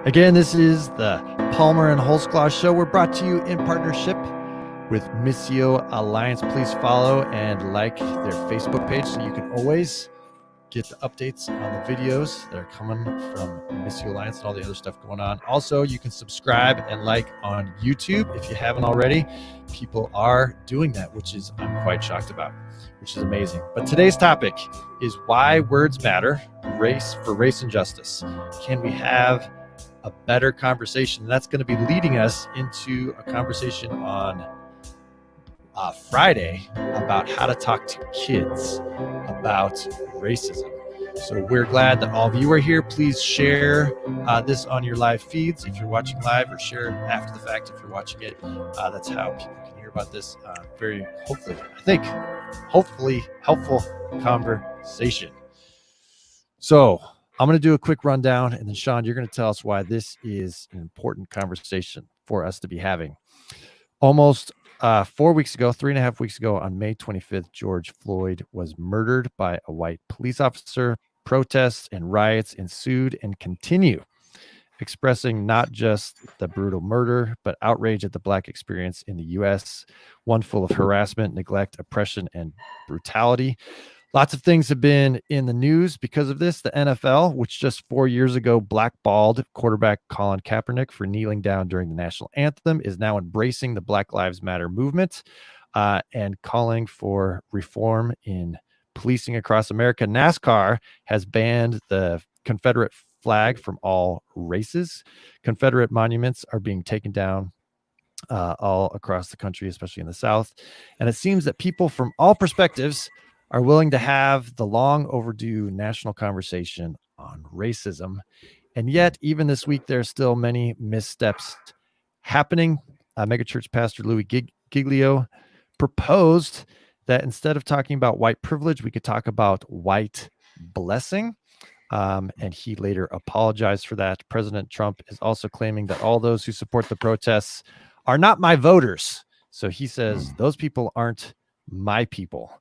Again, this is the Palmer and Holsclaw Show. We're brought to you in partnership with Missio Alliance. Please follow and like their Facebook page so you can always get the updates on the videos that are coming from Missio Alliance and all the other stuff going on. Also, you can subscribe and like on YouTube if you haven't already. People are doing that, which is I'm quite shocked about, which is amazing. But today's topic is why words matter, race and justice. Can we have a better conversation? And that's going to be leading us into a conversation on Friday about how to talk to kids about racism. So we're glad that all of you are here. Please share this on your live feeds if you're watching live, or share after the fact if you're watching it. That's how people can hear about this very hopefully helpful conversation. So I'm going to do a quick rundown, and then Sean, you're going to tell us why this is an important conversation for us to be having. Almost 4 weeks ago, 3.5 weeks ago, on May 25th, George Floyd was murdered by a white police officer. Protests and riots ensued and continue, expressing not just the brutal murder, but outrage at the Black experience in the U.S., one full of harassment, neglect, oppression, and brutality. Lots of things have been in the news because of this. The NFL, which just 4 years ago blackballed quarterback Colin Kaepernick for kneeling down during the national anthem, is now embracing the Black Lives Matter movement and calling for reform in policing across America. NASCAR has banned the Confederate flag from all races. Confederate monuments are being taken down all across the country, especially in the South. And it seems that people from all perspectives are willing to have the long overdue national conversation on racism. And yet, even this week, there are still many missteps happening. Megachurch pastor Louis Giglio proposed that instead of talking about white privilege, we could talk about white blessing. And he later apologized for that. President Trump is also claiming that all those who support the protests are not my voters. So he says those people aren't my people.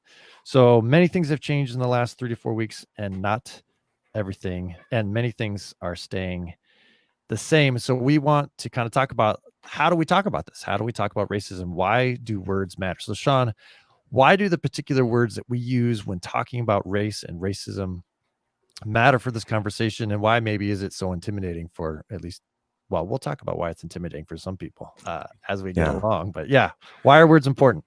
So many things have changed in the last 3 to 4 weeks, and not everything. And many things are staying the same. So we want to kind of talk about, how do we talk about this? How do we talk about racism? Why do words matter? So Sean, why do the particular words that we use when talking about race and racism matter for this conversation? And why maybe is it so intimidating for at least, well, we'll talk about why it's intimidating for some people as we get along. But yeah, why are words important?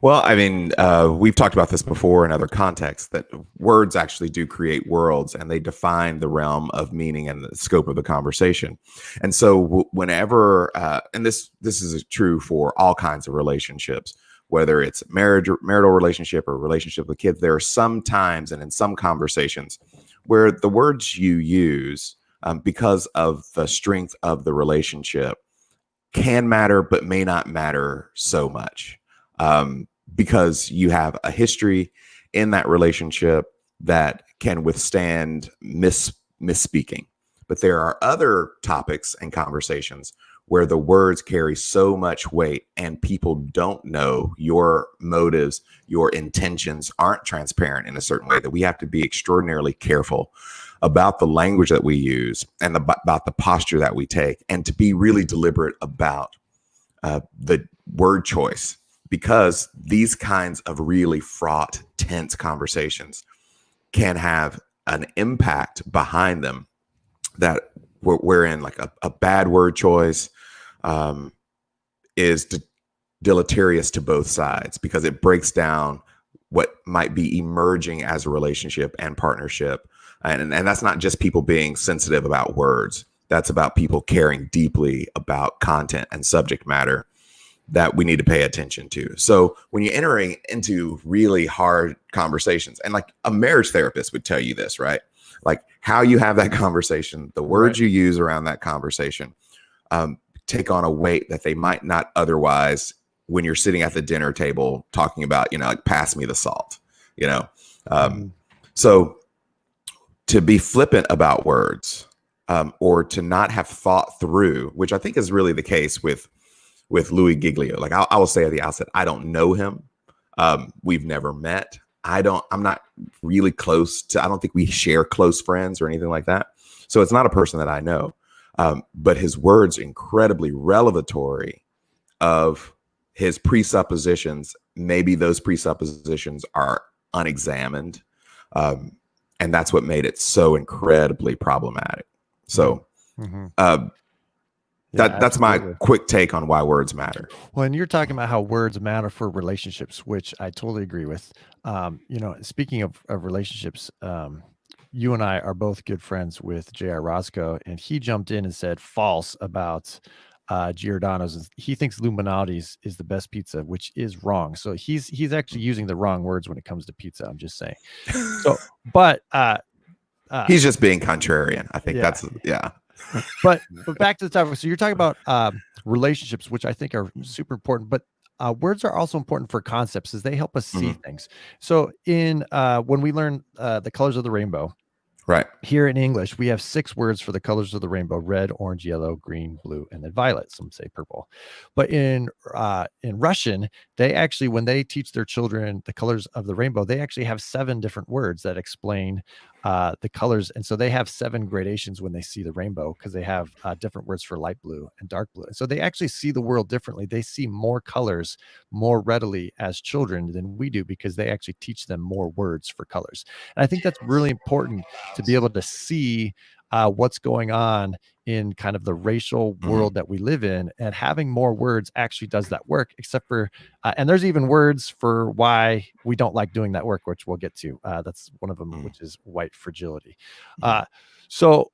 Well, I mean, we've talked about this before in other contexts, that words actually do create worlds, and they define the realm of meaning and the scope of the conversation. And so whenever, and this is true for all kinds of relationships, whether it's marital relationship or relationship with kids, there are some times and in some conversations where the words you use, because of the strength of the relationship, can matter, but may not matter so much. Because you have a history in that relationship that can withstand misspeaking. But there are other topics and conversations where the words carry so much weight and people don't know your motives, your intentions aren't transparent in a certain way, that we have to be extraordinarily careful about the language that we use and about the posture that we take, and to be really deliberate about the word choice. Because these kinds of really fraught, tense conversations can have an impact behind them that wherein like a bad word choice is deleterious to both sides, because it breaks down what might be emerging as a relationship and partnership. And that's not just people being sensitive about words. That's about people caring deeply about content and subject matter that we need to pay attention to. So when you're entering into really hard conversations, and like a marriage therapist would tell you this, right? Like how you have that conversation, the words you use around that conversation, take on a weight that they might not otherwise when you're sitting at the dinner table talking about, like pass me the salt, So to be flippant about words, or to not have thought through, which I think is really the case with Louis Giglio. Like I will say at the outset, I don't know him. We've never met. I'm not really close to, I don't think we share close friends or anything like that. So it's not a person that I know. but his words incredibly revelatory of his presuppositions. Maybe those presuppositions are unexamined, and that's what made it so incredibly problematic. So that's my quick take on why words matter. Well, and you're talking about how words matter for relationships, which I totally agree with. Speaking of relationships, you and I are both good friends with J.R. Roscoe, and he jumped in and said false about Giordano's. He thinks Luminati's is the best pizza, which is wrong. So he's actually using the wrong words when it comes to pizza. I'm just saying. So, but he's just being contrarian. I think But back to the topic. So you're talking about relationships, which I think are super important. But words are also important for concepts, as they help us see things. So when we learn the colors of the rainbow, right here in English, we have 6 words for the colors of the rainbow: red, orange, yellow, green, blue, and then violet. Some say purple. But in Russian, they actually, when they teach their children the colors of the rainbow, they actually have 7 different words that explain the colors. And so they have 7 gradations when they see the rainbow, because they have different words for light blue and dark blue. And so they actually see the world differently. They see more colors more readily as children than we do, because they actually teach them more words for colors. And I think that's really important, to be able to see what's going on in kind of the racial world that we live in, and having more words actually does that work, except for, and there's even words for why we don't like doing that work, which we'll get to. That's one of them, which is white fragility. So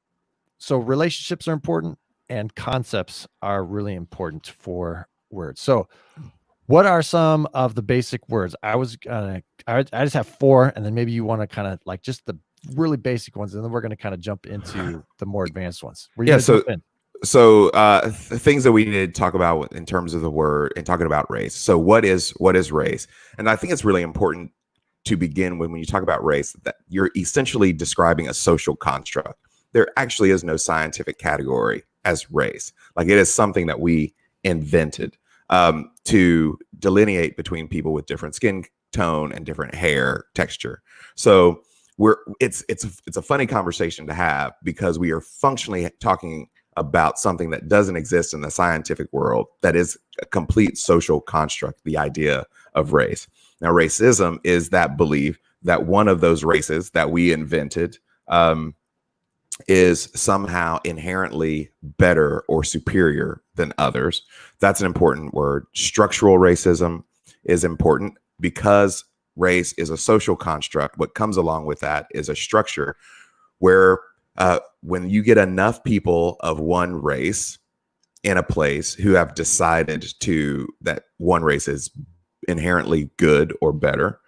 relationships are important, and concepts are really important for words. So what are some of the basic words? I just have 4, and then maybe you want to kind of like just the really basic ones, and then we're going to kind of jump into the more advanced ones. So things that we need to talk about in terms of the word and talking about race. So what is race? And I think it's really important to begin when you talk about race, that you're essentially describing a social construct. There actually is no scientific category as race. Like, it is something that we invented to delineate between people with different skin tone and different hair texture. So it's a funny conversation to have, because we are functionally talking about something that doesn't exist in the scientific world, that is a complete social construct, the idea of race. Now, racism is that belief that one of those races that we invented is somehow inherently better or superior than others. That's an important word. Structural racism is important, because race is a social construct. What comes along with that is a structure where when you get enough people of one race in a place who have decided that one race is inherently good or better,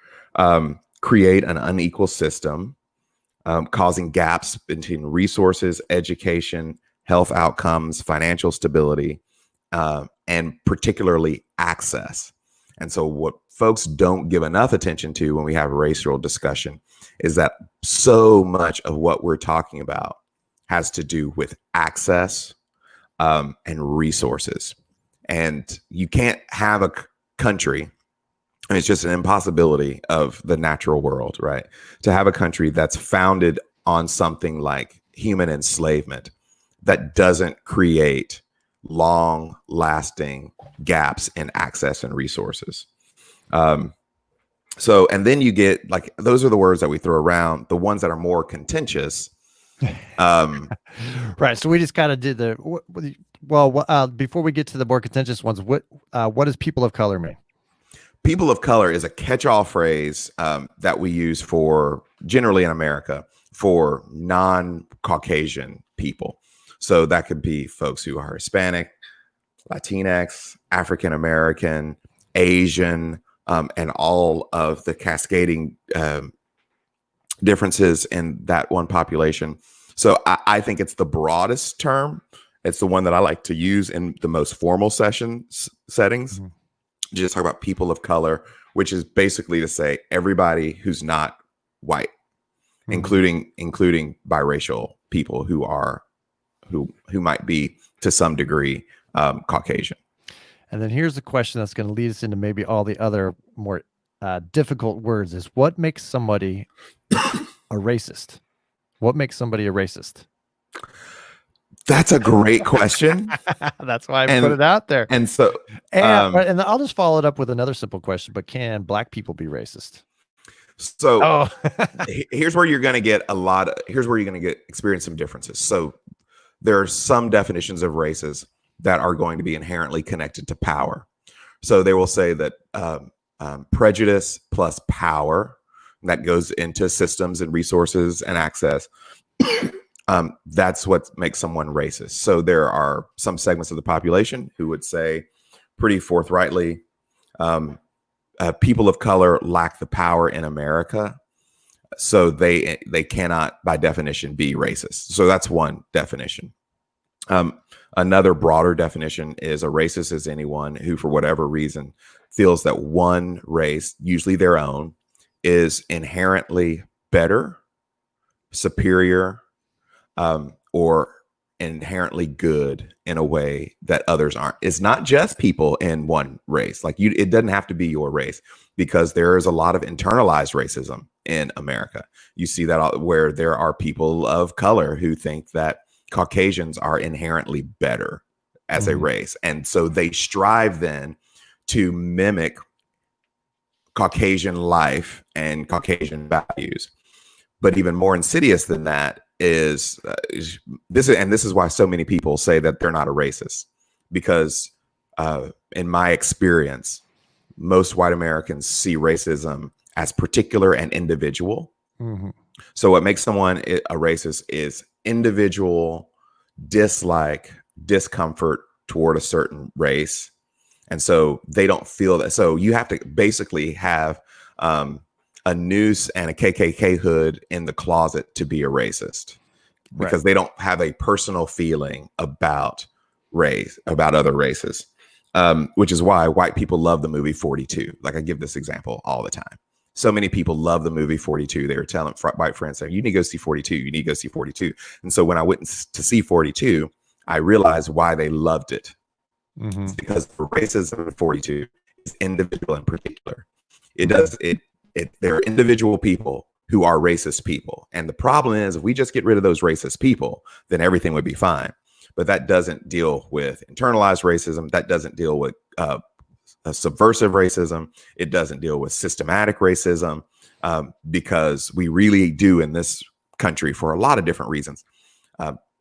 create an unequal system, causing gaps between resources, education, health outcomes, financial stability, and particularly access. And so what folks don't give enough attention to when we have racial discussion is that so much of what we're talking about has to do with access and resources. And you can't have a country, and it's just an impossibility of the natural world, right? To have a country that's founded on something like human enslavement that doesn't create long lasting gaps in access and resources. And then you get, like, those are the words that we throw around, the ones that are more contentious. Right. So we just kind of did before we get to the more contentious ones, what does people of color mean? People of color is a catch-all phrase that we use for, generally in America, for non-Caucasian people. So that could be folks who are Hispanic, Latinx, African American, Asian, and all of the cascading differences in that one population. So I think it's the broadest term. It's the one that I like to use in the most formal settings. Mm-hmm. Just talk about people of color, which is basically to say everybody who's not white, mm-hmm. including biracial people who might be to some degree Caucasian. And then here's the question that's going to lead us into maybe all the other more difficult words: is what makes somebody a racist? What makes somebody a racist? That's a great question. That's why I put it out there. And so, and I'll just follow it up with another simple question, but can Black people be racist? So here's where you're going to get experience some differences. So there are some definitions of races that are going to be inherently connected to power. So they will say that prejudice plus power, that goes into systems and resources and access. That's what makes someone racist. So there are some segments of the population who would say pretty forthrightly, people of color lack the power in America, so they cannot, by definition, be racist. So that's one definition. Another broader definition is a racist is anyone who, for whatever reason, feels that one race, usually their own, is inherently better, superior, or inherently good in a way that others aren't. It's not just people in one race. Like it doesn't have to be your race, because there is a lot of internalized racism in America. You see that where there are people of color who think that Caucasians are inherently better as a race. And so they strive then to mimic Caucasian life and Caucasian values. But even more insidious than that is this is why so many people say that they're not a racist, because in my experience, most white Americans see racism as particular and individual. So what makes someone a racist is individual dislike, discomfort toward a certain race. And so they don't feel that. So you have to basically have a noose and a KKK hood in the closet to be a racist, because they don't have a personal feeling about race, about other races, which is why white people love the movie 42. Like I give this example all the time. So many people love the movie 42. They were telling white friends, saying, you need to go see 42. You need to go see 42. And so when I went to see 42, I realized why they loved it. It's because the racism in 42 is individual and particular. There are individual people who are racist people. And the problem is, if we just get rid of those racist people, then everything would be fine. But that doesn't deal with internalized racism. That doesn't deal with subversive racism. It doesn't deal with systematic racism, because we really do in this country, for a lot of different reasons,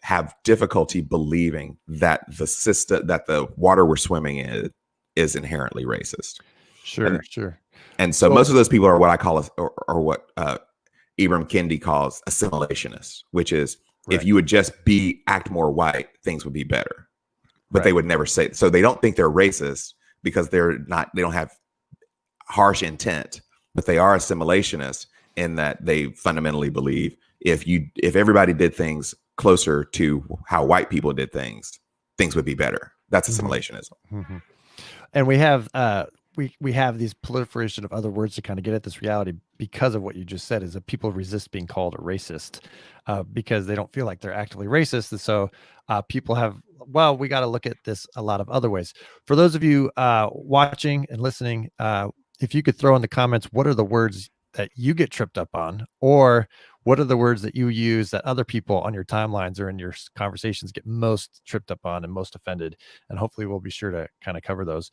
have difficulty believing that the system, that the water we're swimming in is inherently racist. Sure. And so most of those people are what I call, or what Ibram Kendi calls assimilationists, which is if you would just act more white, things would be better. But they would never say, so they don't think they're racist because they don't have harsh intent, but they are assimilationists in that they fundamentally believe if everybody did things closer to how white people did things, things would be better. That's assimilationism. And we have we have these proliferation of other words to kind of get at this reality, because of what you just said, is that people resist being called a racist because they don't feel like they're actively racist. And so people have, well, we got to look at this a lot of other ways. For those of you watching and listening, if you could throw in the comments, what are the words that you get tripped up on, or what are the words that you use that other people on your timelines or in your conversations get most tripped up on and most offended? And hopefully we'll be sure to kind of cover those.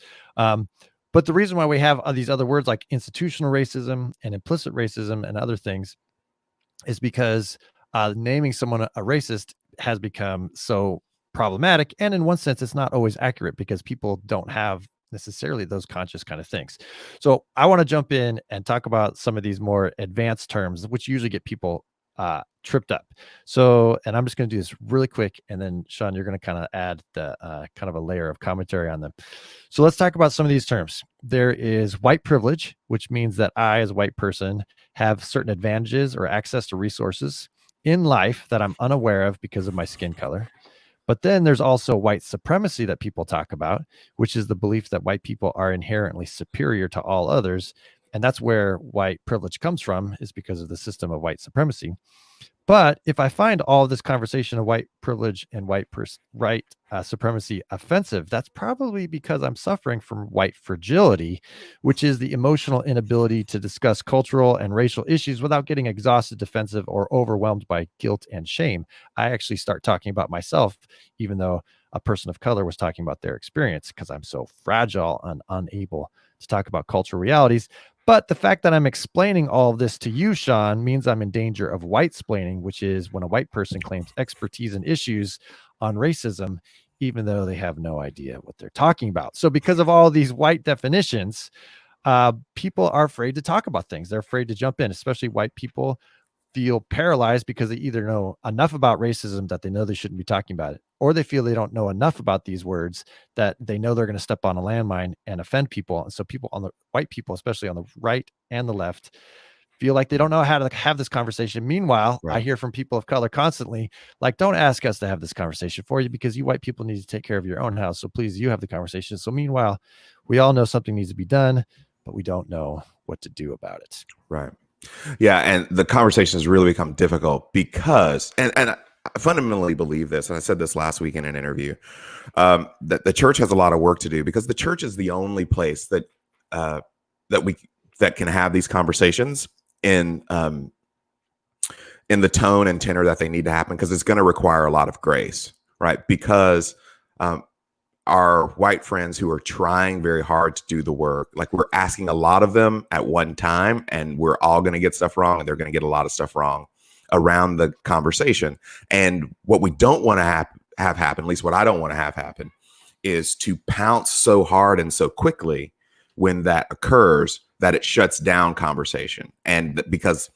But the reason why we have these other words like institutional racism and implicit racism and other things is because naming someone a racist has become so problematic. And in one sense, it's not always accurate, because people don't have necessarily those conscious kind of things. So I want to jump in and talk about some of these more advanced terms, which usually get people tripped up. So, and I'm just going to do this really quick, and then Sean, you're going to kind of add the kind of a layer of commentary on them. So let's talk about some of these terms. There is white privilege, which means that I, as a white person, have certain advantages or access to resources in life that I'm unaware of because of my skin color. But then there's also white supremacy that people talk about, which is the belief that white people are inherently superior to all others. And that's where white privilege comes from, is because of the system of white supremacy. But if I find all of this conversation of white privilege and white supremacy offensive, that's probably because I'm suffering from white fragility, which is the emotional inability to discuss cultural and racial issues without getting exhausted, defensive, or overwhelmed by guilt and shame. I actually start talking about myself, even though a person of color was talking about their experience, because I'm so fragile and unable to talk about cultural realities. But the fact that I'm explaining all of this to you, Sean, means I'm in danger of white-splaining, which is when a white person claims expertise in issues on racism, even though they have no idea what they're talking about. So because of all these white definitions, people are afraid to talk about things. They're afraid to jump in, especially white people feel paralyzed because they either know enough about racism that they know they shouldn't be talking about it, or they feel they don't know enough about these words that they know they're going to step on a landmine and offend people. And so people on the white people, especially on the right and the left, feel like they don't know how to have this conversation. Meanwhile, I hear from people of color constantly, like, don't ask us to have this conversation for you because you white people need to take care of your own house. So please, you have the conversation. So meanwhile, we all know something needs to be done, but we don't know what to do about it. Right. Yeah, and the conversations really become difficult because, and I fundamentally believe this, and I said this last week in an interview, that the church has a lot of work to do because the church is the only place that that can have these conversations in the tone and tenor that they need to happen, because it's going to require a lot of grace, right? Because our white friends who are trying very hard to do the work, like, we're asking a lot of them at one time, and we're all going to get stuff wrong, and they're going to get a lot of stuff wrong around the conversation. And what we don't want to have happen, at least what I don't want to have happen, is to pounce so hard and so quickly when that occurs that it shuts down conversation. And because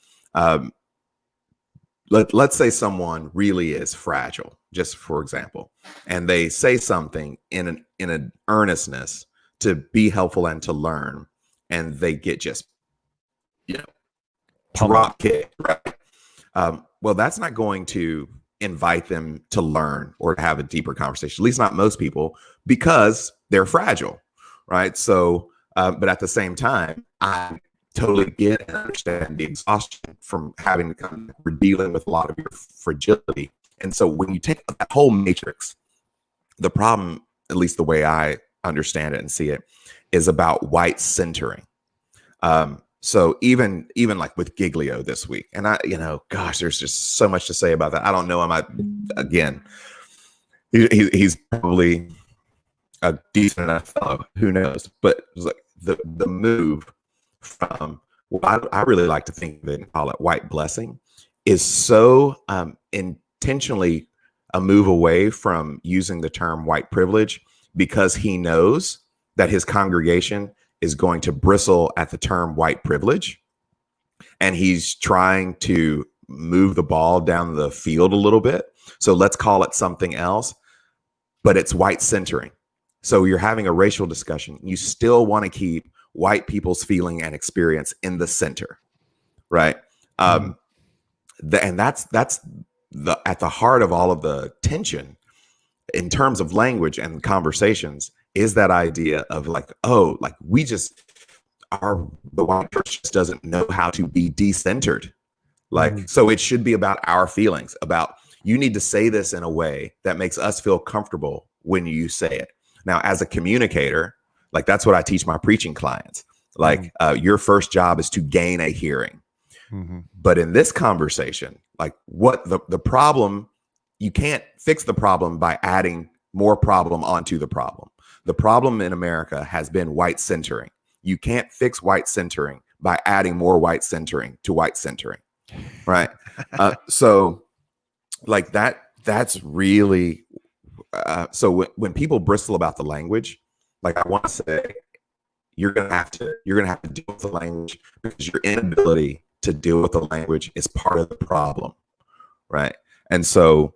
let's say someone really is fragile, just for example, and they say something in an earnestness to be helpful and to learn, and they get just, drop kicked, right? Well, that's not going to invite them to learn or to have a deeper conversation, at least not most people, because they're fragile, right? So, but at the same time, I totally get and understand the exhaustion from having to come. We're dealing with a lot of your fragility. And so when you take that whole matrix, the problem, at least the way I understand it and see it, is about white centering. So even like with Giglio this week, and gosh, there's just so much to say about that. I don't know. He's probably a decent enough fellow. Who knows? But it was like the move from, I really like to think that and call it white blessing, is so intentionally a move away from using the term white privilege, because he knows that his congregation is going to bristle at the term white privilege. And he's trying to move the ball down the field a little bit. So let's call it something else, but it's white centering. So you're having a racial discussion. You still want to keep white people's feeling and experience in the center, right? And that's at the heart of all of the tension in terms of language and conversations, is that idea of like, we just the white church just doesn't know how to be decentered. Like, so it should be about our feelings, about, you need to say this in a way that makes us feel comfortable when you say it. Now, as a communicator, like, that's what I teach my preaching clients. Like, your first job is to gain a hearing. But in this conversation, like, what the problem, you can't fix the problem by adding more problem onto the problem. The problem in America has been white centering. You can't fix white centering by adding more white centering to white centering, right? So like that's really, so when people bristle about the language, like, I want to say, you're going to have to deal with the language, because your inability to deal with the language is part of the problem, right? And so,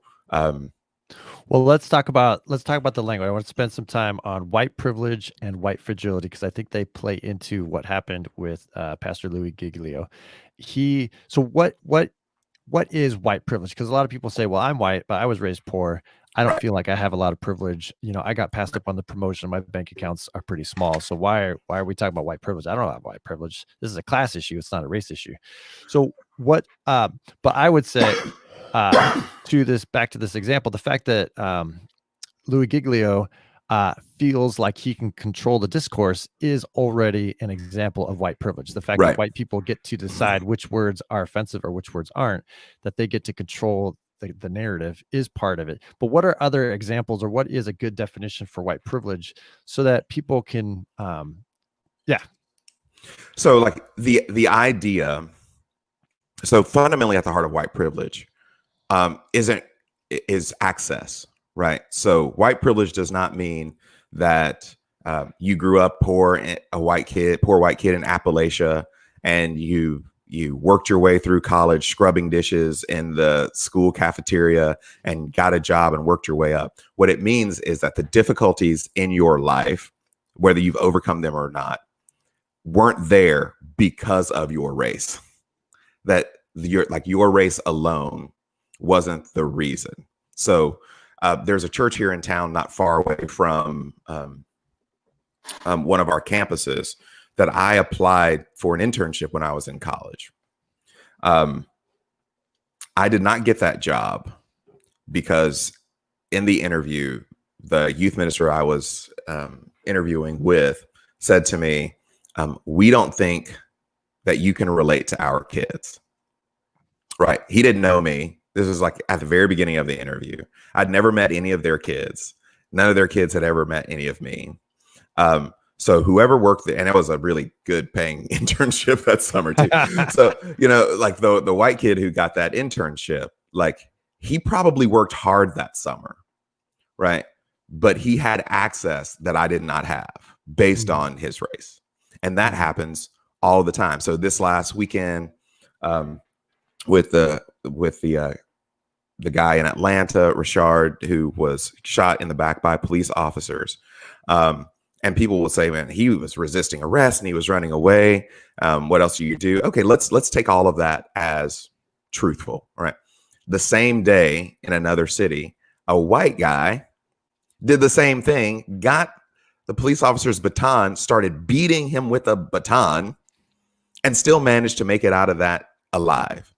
well, let's talk about the language. I want to spend some time on white privilege and white fragility, because I think they play into what happened with Pastor Louis Giglio. So what is white privilege? Because a lot of people say, well, I'm white, but I was raised poor. I don't feel like I have a lot of privilege. I got passed up on the promotion. My bank accounts are pretty small. So why are we talking about white privilege? I don't have white privilege. This is a class issue. It's not a race issue. So what, but I would say back to this example, the fact that Louis Giglio feels like he can control the discourse is already an example of white privilege. The fact that white people get to decide which words are offensive or which words aren't, that they get to control the narrative is part of it. But what are other examples, or what is a good definition for white privilege so that people can, So like the idea, so fundamentally at the heart of white privilege is access. Right. So white privilege does not mean that you grew up poor white kid in Appalachia, and you worked your way through college scrubbing dishes in the school cafeteria and got a job and worked your way up. What it means is that the difficulties in your life, whether you've overcome them or not, weren't there because of your race. That your race alone wasn't the reason. So there's a church here in town not far away from one of our campuses that I applied for an internship when I was in college. I did not get that job because in the interview, the youth minister I was interviewing with said to me, we don't think that you can relate to our kids. Right. He didn't know me. This was like at the very beginning of the interview. I'd never met any of their kids. None of their kids had ever met any of me. So whoever worked there, and it was a really good paying internship that summer too. So, like the white kid who got that internship, like he probably worked hard that summer. Right. But he had access that I did not have based on his race. And that happens all the time. So this last weekend, with the guy in Atlanta, Rashard, who was shot in the back by police officers. And people will say, man, he was resisting arrest and he was running away. What else do you do? Okay, let's take all of that as truthful. All right. The same day in another city, a white guy did the same thing, got the police officer's baton, started beating him with a baton, and still managed to make it out of that alive.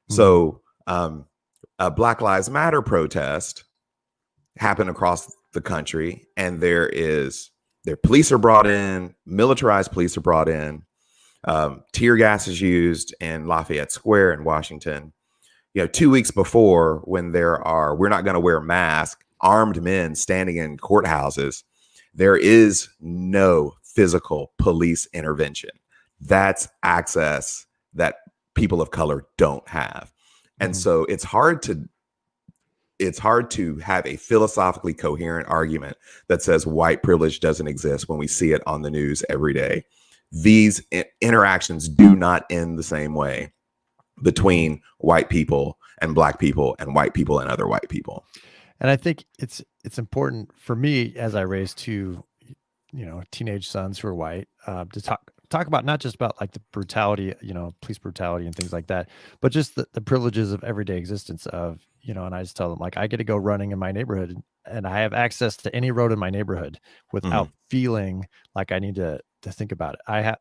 So a Black Lives Matter protest happened across the country, and their police are brought in, militarized police are brought in, tear gas is used in Lafayette Square in Washington. 2 weeks before, when we're not going to wear masks, armed men standing in courthouses, there is no physical police intervention. That's access that people of color don't have. And so it's hard to have a philosophically coherent argument that says white privilege doesn't exist when we see it on the news every day. These interactions do not end the same way between white people and black people and white people and other white people. And I think it's important for me, as I raise two, teenage sons who are white, to talk about not just about like the brutality, police brutality and things like that, but just the privileges of everyday existence of, and I just tell them, like, I get to go running in my neighborhood and I have access to any road in my neighborhood without feeling like I need to think about it. I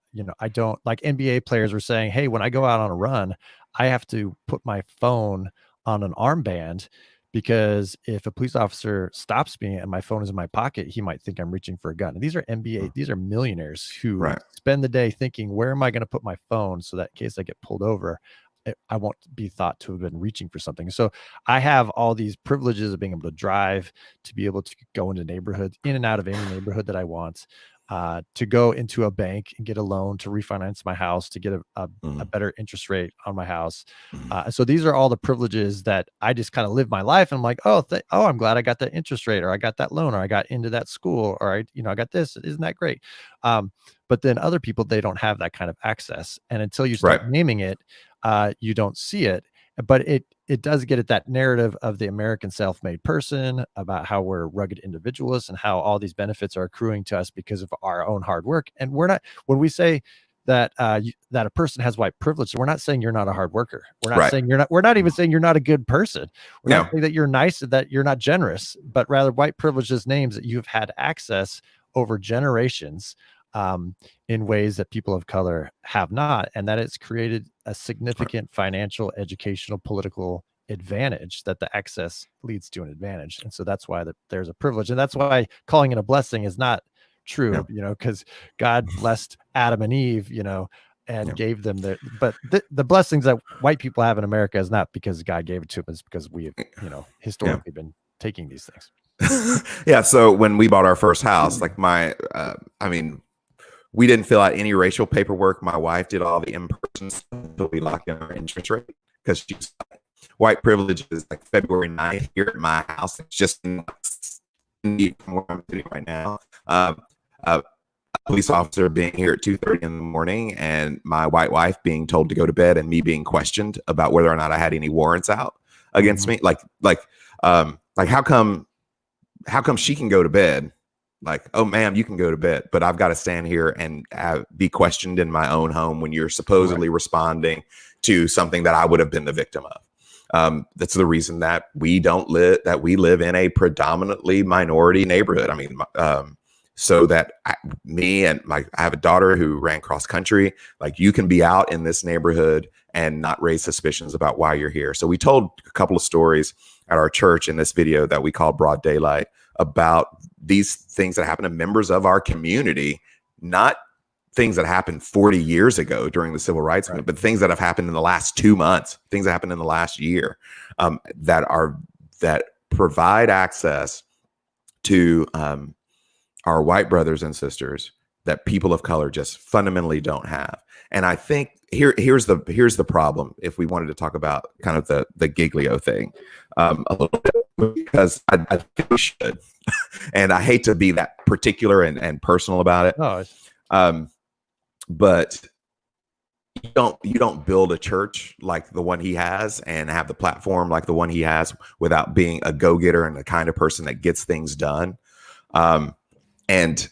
don't, like NBA players were saying, hey, when I go out on a run, I have to put my phone on an armband, because if a police officer stops me and my phone is in my pocket, he might think I'm reaching for a gun. And these are NBA, these are millionaires who spend the day thinking, where am I going to put my phone so that in case I get pulled over, I won't be thought to have been reaching for something. So I have all these privileges of being able to drive, to be able to go into neighborhoods, in and out of any neighborhood that I want, to go into a bank and get a loan to refinance my house, to get a better interest rate on my house. So these are all the privileges that I just kind of live my life. And I'm like, I'm glad I got that interest rate, or I got that loan, or I got into that school, or I got this. Isn't that great? But then other people, they don't have that kind of access. And until you start naming it, you don't see it. But it does get at that narrative of the American self-made person, about how we're rugged individualists and how all these benefits are accruing to us because of our own hard work. And we're not, when we say that that a person has white privilege, we're not saying you're not a hard worker. We're not saying we're not even saying you're not a good person. We're not saying that you're nice, that you're not generous, but rather white privilege just names that you've had access over generations in ways that people of color have not, and that it's created a significant financial, educational, political advantage, that the excess leads to an advantage. And so that's why there's a privilege. And that's why calling it a blessing is not true, because God blessed Adam and Eve, and gave them but the blessings that white people have in America is not because God gave it to them, it's because we have, historically been taking these things. Yeah. So when we bought our first house, like we didn't fill out any racial paperwork. My wife did all the in-person stuff until we locked in our interest rate, because she's white privilege is like February 9th here at my house. It's just from where I'm sitting right now. A police officer being here at 2:30 in the morning, and my white wife being told to go to bed, and me being questioned about whether or not I had any warrants out against me. Like how come she can go to bed? Like, oh, ma'am, you can go to bed, but I've got to stand here and be questioned in my own home when you're supposedly responding to something that I would have been the victim of. That's the reason that we live in a predominantly minority neighborhood. I mean, so that I have a daughter who ran cross country. Like, you can be out in this neighborhood and not raise suspicions about why you're here. So we told a couple of stories at our church in this video that we call Broad Daylight, about these things that happen to members of our community, not things that happened 40 years ago during the civil rights movement, but things that have happened in the last 2 months, things that happened in the last year, that provide access to our white brothers and sisters that people of color just fundamentally don't have. And I think here's the problem, if we wanted to talk about kind of the Giglio thing a little bit, because I think we should. And I hate to be that particular and personal about it. No, but you don't build a church like the one he has and have the platform like the one he has without being a go-getter and the kind of person that gets things done. And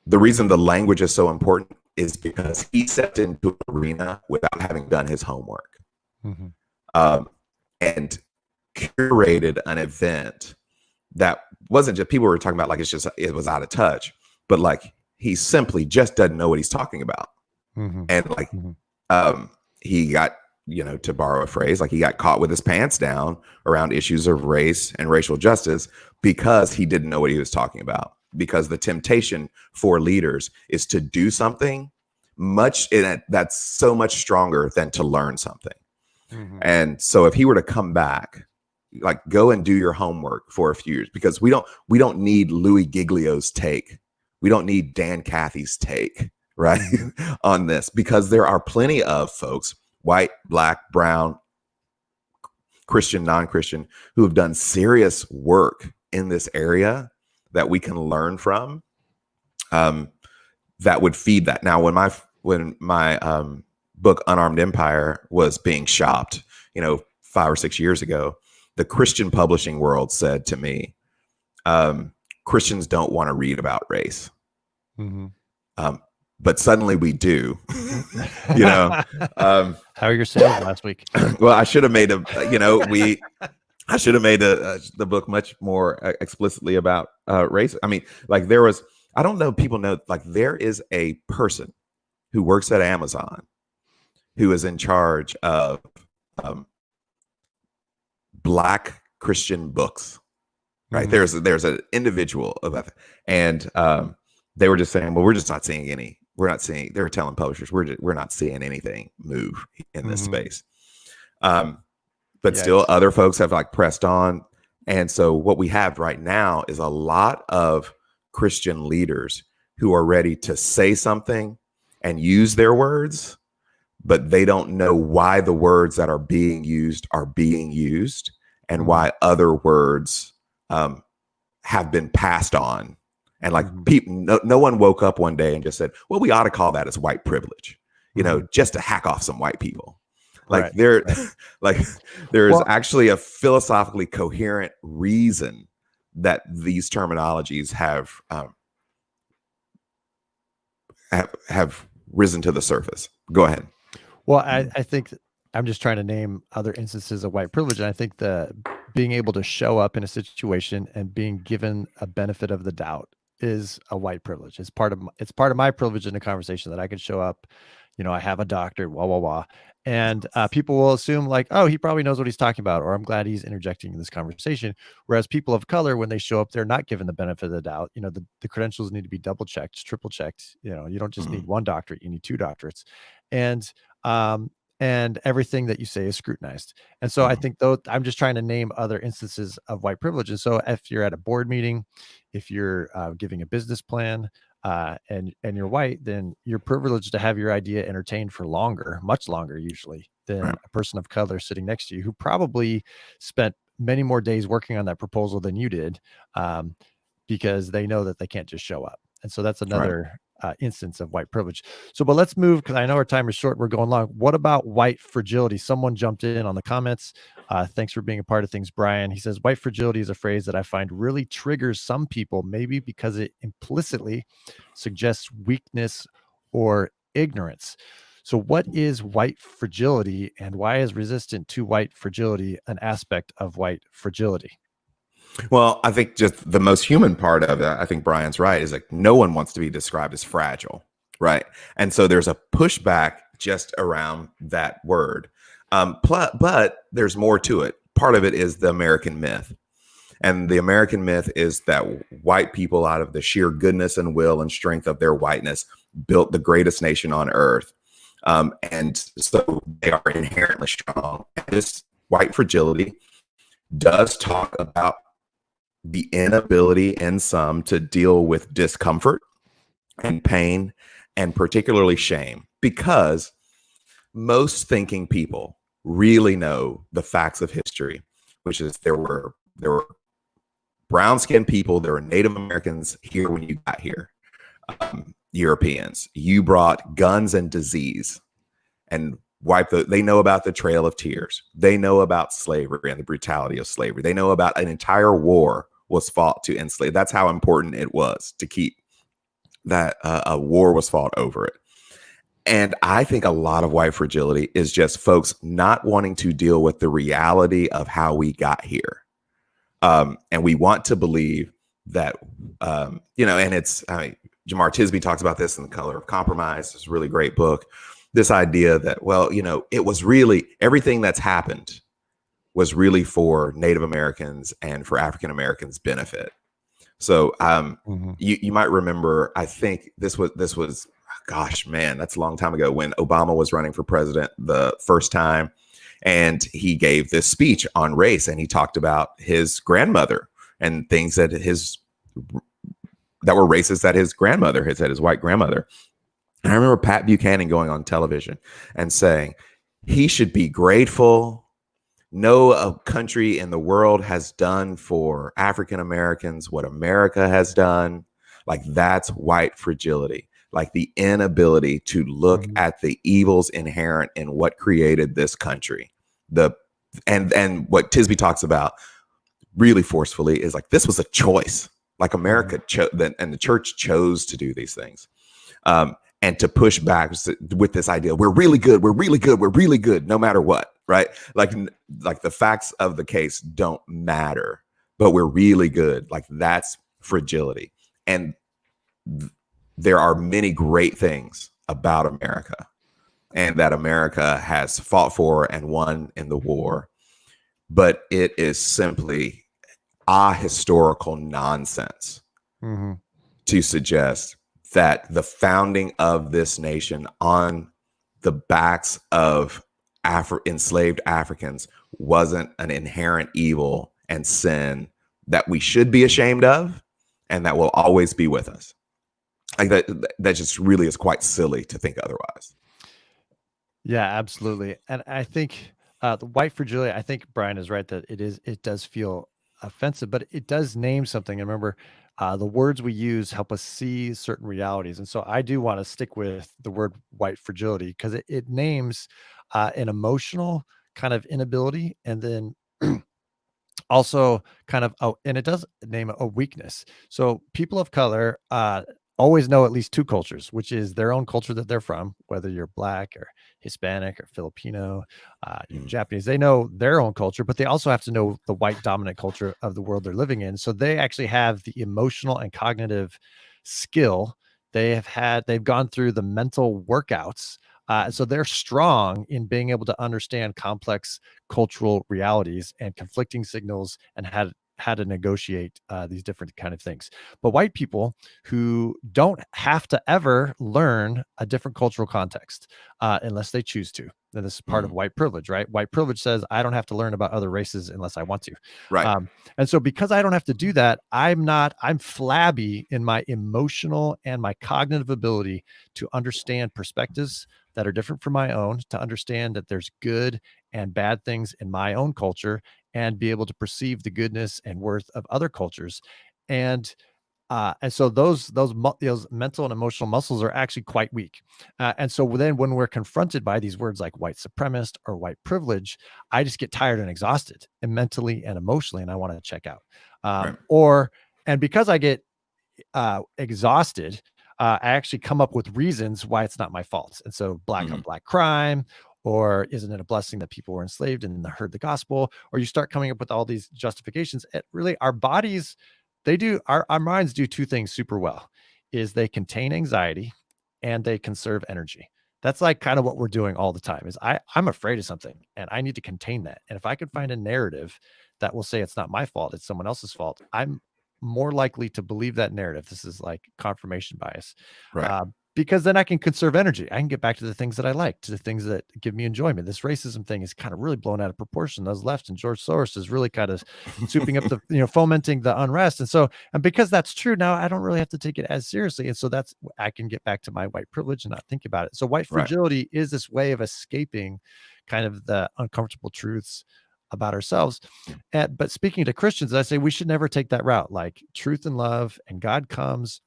the reason the language is so important is because he stepped into an arena without having done his homework, and curated an event that wasn't just, people were talking about like it was out of touch, but like he simply just doesn't know what he's talking about. And like he got, to borrow a phrase, like he got caught with his pants down around issues of race and racial justice because he didn't know what he was talking about. Because the temptation for leaders is to do something that's so much stronger than to learn something. And so if he were to come back, like, go and do your homework for a few years, because we don't need Louis Giglio's take. We don't need Dan Cathy's take, right, on this, because there are plenty of folks, white, black, brown, Christian, non-Christian, who have done serious work in this area that we can learn from, that would feed that. Now, when my book Unarmed Empire was being shopped, 5 or 6 years ago, the Christian publishing world said to me, Christians don't want to read about race. But suddenly we do. How are your sales last week? Well, I should have made the book much more explicitly about race. I mean, like, I don't know if people know, like, there is a person who works at Amazon who is in charge of Black Christian books, right? There's an individual about it. And they were just saying, well, we're just not seeing any. They were telling publishers, we're not seeing anything move in this space. But still other folks have like pressed on. And so what we have right now is a lot of Christian leaders who are ready to say something and use their words, but they don't know why the words that are being used and why other words have been passed on. And like, people, no one woke up one day and just said, well, we ought to call that as white privilege, just to hack off some white people. Like, there is actually a philosophically coherent reason that these terminologies have risen to the surface. Go ahead. Well, I think I'm just trying to name other instances of white privilege. And I think being able to show up in a situation and being given a benefit of the doubt is a white privilege. It's part of my privilege in a conversation, that I can show up, I have a doctor, blah, blah, blah. And people will assume like, oh, he probably knows what he's talking about, or I'm glad he's interjecting in this conversation. Whereas people of color, when they show up, they're not given the benefit of the doubt. The credentials need to be double checked, triple checked. You don't just need one doctorate, you need two doctorates. And everything that you say is scrutinized. And so I think, though, I'm just trying to name other instances of white privilege. And so if you're at a board meeting, if you're giving a business plan, and you're white, then you're privileged to have your idea entertained for longer, much longer usually, than a person of color sitting next to you, who probably spent many more days working on that proposal than you did, because they know that they can't just show up. And so that's another instance of white privilege. So, but let's move, because I know our time is short. We're going long. What about white fragility? Someone jumped in on the comments. Thanks for being a part of things, Brian. He says, white fragility is a phrase that I find really triggers some people, maybe because it implicitly suggests weakness or ignorance. So what is white fragility, and why is resistant to white fragility an aspect of white fragility? Well, I think just the most human part of it, I think Brian's right, is like no one wants to be described as fragile, right? And so there's a pushback just around that word. But there's more to it. Part of it is the American myth. And the American myth is that white people, out of the sheer goodness and will and strength of their whiteness, built the greatest nation on earth. And so they are inherently strong. And this white fragility does talk about the inability in some to deal with discomfort and pain, and particularly shame, because most thinking people really know the facts of history, which is there were brown-skinned people, there were Native Americans here when you got here, Europeans. You brought guns and disease and they know about the Trail of Tears. They know about slavery and the brutality of slavery. They know about an entire war was fought to enslave. That's how important it was to keep that a war was fought over it. And I think a lot of white fragility is just folks not wanting to deal with the reality of how we got here. And we want to believe that, and it's, Jemar Tisby talks about this in The Color of Compromise. It's a really great book. This idea that, well, it was really everything that's happened was really for Native Americans and for African Americans' benefit. So you might remember, I think this was, gosh, man, that's a long time ago, when Obama was running for president the first time, and he gave this speech on race, and he talked about his grandmother and things that were racist that his grandmother had said, his white grandmother. And I remember Pat Buchanan going on television and saying he should be grateful. No country in the world has done for African Americans what America has done. Like, that's white fragility, like the inability to look at the evils inherent in what created this country. And what Tisby talks about really forcefully is like, this was a choice. Like, America and the church chose to do these things. And to push back with this idea, we're really good, no matter what, right? Like the facts of the case don't matter, but we're really good. Like, that's fragility. And there are many great things about America, and that America has fought for and won in the war, but it is simply historical nonsense to suggest that the founding of this nation on the backs of enslaved Africans wasn't an inherent evil and sin that we should be ashamed of, and that will always be with us. Like, that just really is quite silly to think otherwise. Yeah, absolutely. And I think the white fragility, I think Brian is right that it does feel offensive, but it does name something. And remember, the words we use help us see certain realities. And so I do want to stick with the word white fragility, because it names an emotional kind of inability, and then also kind of, and it does name a weakness. So people of color always know at least two cultures, which is their own culture that they're from, whether you're Black or Hispanic or Filipino, Japanese. They know their own culture, but they also have to know the white dominant culture of the world they're living in. So they actually have the emotional and cognitive skill. They've gone through the mental workouts So they're strong in being able to understand complex cultural realities and conflicting signals and how to negotiate these different kind of things. But white people who don't have to ever learn a different cultural context unless they choose to. And this is part of white privilege, right? White privilege says I don't have to learn about other races unless I want to. Right. And so because I don't have to do that, I'm flabby in my emotional and my cognitive ability to understand perspectives that are different from my own, to understand that there's good and bad things in my own culture, and be able to perceive the goodness and worth of other cultures. And so those mental and emotional muscles are actually quite weak. And so then when we're confronted by these words like white supremacist or white privilege, I just get tired and exhausted, and mentally and emotionally, and I want to check out. And because I get exhausted, I actually come up with reasons why it's not my fault. And so black on black crime, or isn't it a blessing that people were enslaved and heard the gospel? Or you start coming up with all these justifications. Really, our bodies, our minds do two things super well, is they contain anxiety and they conserve energy. That's like kind of what we're doing all the time, is I'm afraid of something and I need to contain that. And if I can find a narrative that will say it's not my fault, it's someone else's fault, I'm more likely to believe that narrative. This is like confirmation bias. Right. Because then I can conserve energy. I can get back to the things that I like, to the things that give me enjoyment. This racism thing is kind of really blown out of proportion. Those left, and George Soros is really kind of souping up fomenting the unrest. And because that's true, now I don't really have to take it as seriously. And so I can get back to my white privilege and not think about it. So white fragility is this way of escaping kind of the uncomfortable truths about ourselves. But speaking to Christians, I say we should never take that route. Like, truth and love, and God comes,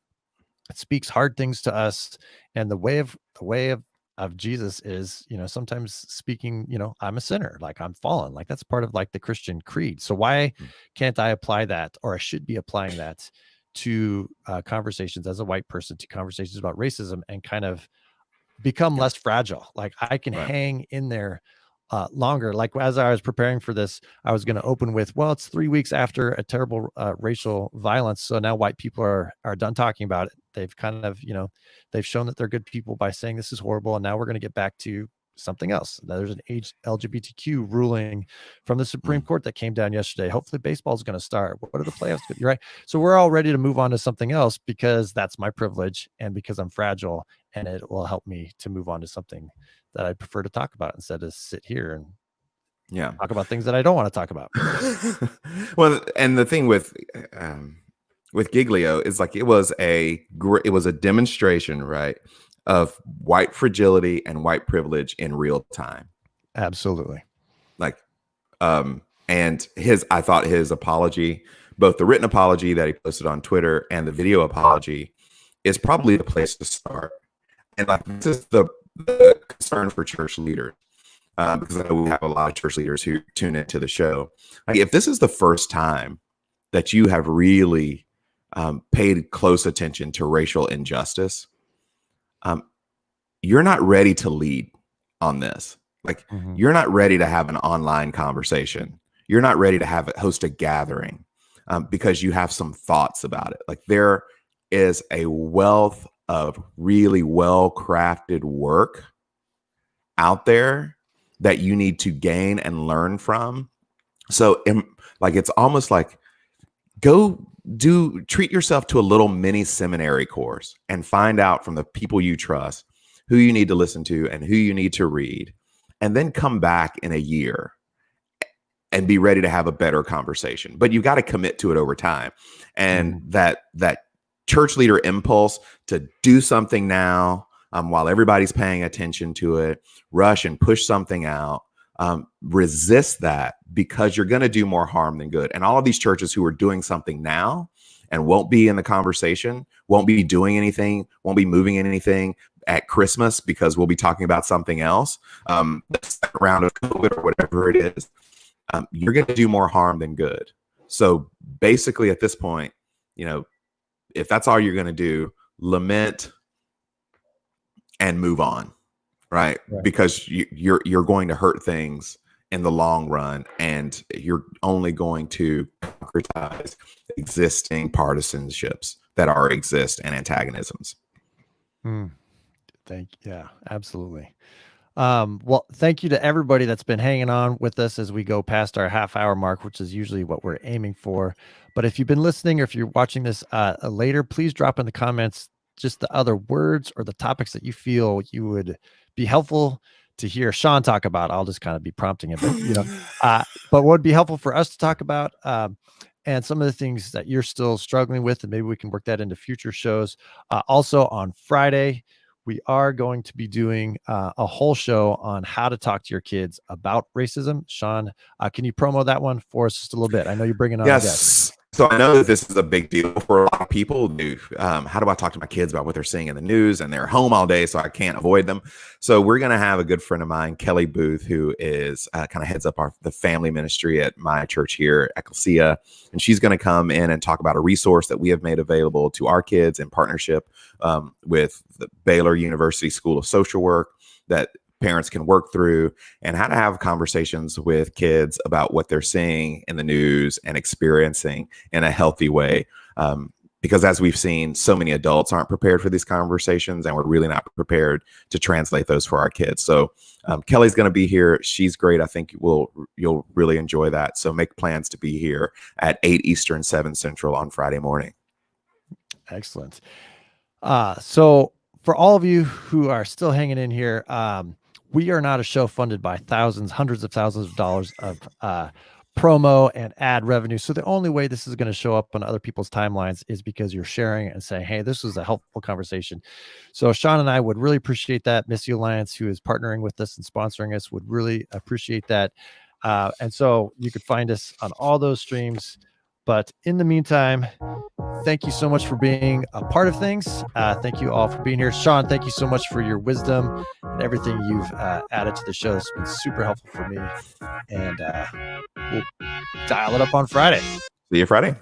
it speaks hard things to us, and the way of Jesus is, sometimes speaking, I'm a sinner, like I'm fallen, like that's part of like the Christian creed. So why can't I apply that, or I should be applying that to conversations as a white person, to conversations about racism, and kind of become less fragile? Like I can hang in there longer. Like as I was preparing for this, I was going to open with, well, it's 3 weeks after a terrible racial violence. So now white people are done talking about it. They've kind of, they've shown that they're good people by saying this is horrible. And now we're going to get back to something else. There's an LGBTQ ruling from the Supreme Court that came down yesterday. Hopefully baseball is going to start. What are the playoffs? You're right. So we're all ready to move on to something else, because that's my privilege and because I'm fragile, and it will help me to move on to something that I prefer to talk about, instead of sit here and talk about things that I don't want to talk about. Well, and the thing with Giglio is like, it was a demonstration, right, of white fragility and white privilege in real time. Absolutely. Like, and I thought his apology, both the written apology that he posted on Twitter and the video apology, is probably the place to start. And like, this is the concern for church leaders, because I know we have a lot of church leaders who tune into the show. Like, if this is the first time that you have really paid close attention to racial injustice, you're not ready to lead on this. Like, you're not ready to have an online conversation. You're not ready to host a gathering because you have some thoughts about it. Like, there is a wealth of really well-crafted work out there that you need to gain and learn from. So like, it's almost like, treat yourself to a little mini seminary course and find out from the people you trust who you need to listen to and who you need to read, and then come back in a year and be ready to have a better conversation. But you got to commit to it over time. And that church leader impulse to do something now, while everybody's paying attention to it, rush and push something out, resist that, because you're going to do more harm than good. And all of these churches who are doing something now and won't be in the conversation, won't be doing anything, won't be moving anything at Christmas, because we'll be talking about something else, the second round of COVID or whatever it is, you're going to do more harm than good. So basically at this point, if that's all you're going to do, lament and move on, right? Because you're going to hurt things in the long run, and you're only going to concretize existing partisanships that exist and antagonisms. Yeah, absolutely. Well, thank you to everybody that's been hanging on with us as we go past our half-hour mark, which is usually what we're aiming for. But if you've been listening or if you're watching this later, please drop in the comments just the other words or the topics that you feel you would be helpful to hear Sean talk about. I'll just kind of be prompting him, but what would be helpful for us to talk about, and some of the things that you're still struggling with, and maybe we can work that into future shows. Also on Friday, we are going to be doing a whole show on how to talk to your kids about racism. Sean, can you promo that one for us just a little bit? I know you're bringing on a guest. Yes. So I know that this is a big deal for a lot of people. How do I talk to my kids about what they're seeing in the news? And they're home all day, so I can't avoid them. So we're going to have a good friend of mine, Kelly Booth, who is kind of heads up the family ministry at my church here, Ecclesia. And she's going to come in and talk about a resource that we have made available to our kids in partnership with the Baylor University School of Social Work that parents can work through, and how to have conversations with kids about what they're seeing in the news and experiencing in a healthy way. Because as we've seen, so many adults aren't prepared for these conversations, and we're really not prepared to translate those for our kids. So Kelly's going to be here. She's great. I think you'll really enjoy that. So make plans to be here at 8 Eastern, 7 Central on Friday morning. Excellent. So for all of you who are still hanging in here, we are not a show funded by hundreds of thousands of dollars of promo and ad revenue. So the only way this is going to show up on other people's timelines is because you're sharing and saying, hey, this was a helpful conversation. So Sean and I would really appreciate that. Missy Alliance, who is partnering with us and sponsoring us, would really appreciate that. And so you could find us on all those streams. But in the meantime, thank you so much for being a part of things. Thank you all for being here. Sean, thank you so much for your wisdom and everything you've added to the show. It's been super helpful for me. And we'll dial it up on Friday. See you Friday.